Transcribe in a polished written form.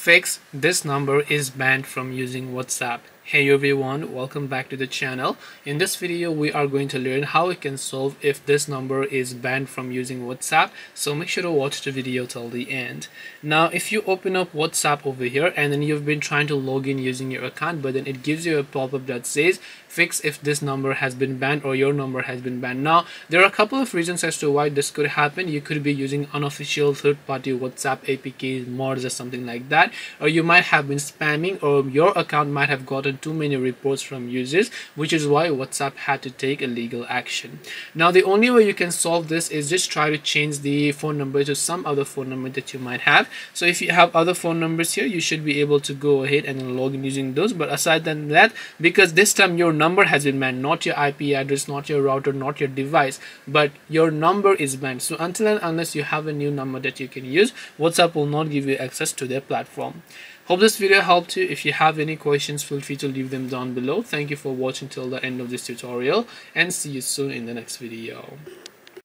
fix this number is banned from using WhatsApp. Hey everyone, welcome back to the channel. In this video we are going to learn how we can solve if this number is banned from using WhatsApp, so make sure to watch the video till the end. Now if you open up WhatsApp over here and then you've been trying to log in using your account, but then it gives you a pop-up that says fix if this number has been banned or your number has been banned. Now there are a couple of reasons as to why this could happen. You could be using unofficial third-party WhatsApp APKs, mods or something like that, or you might have been spamming, or your account might have gotten too many reports from users, which is why WhatsApp had to take a legal action. Now the only way you can solve this is just try to change the phone number to some other phone number that you might have. So if you have other phone numbers here, you should be able to go ahead and then log in using those. But aside than that, because this time your number has been banned, not your IP address, not your router, not your device, but your number is banned. So until and unless you have a new number that you can use, WhatsApp will not give you access to their platform. Hope this video helped you. If you have any questions, feel free to leave them down below. Thank you for watching till the end of this tutorial, and see you soon in the next video.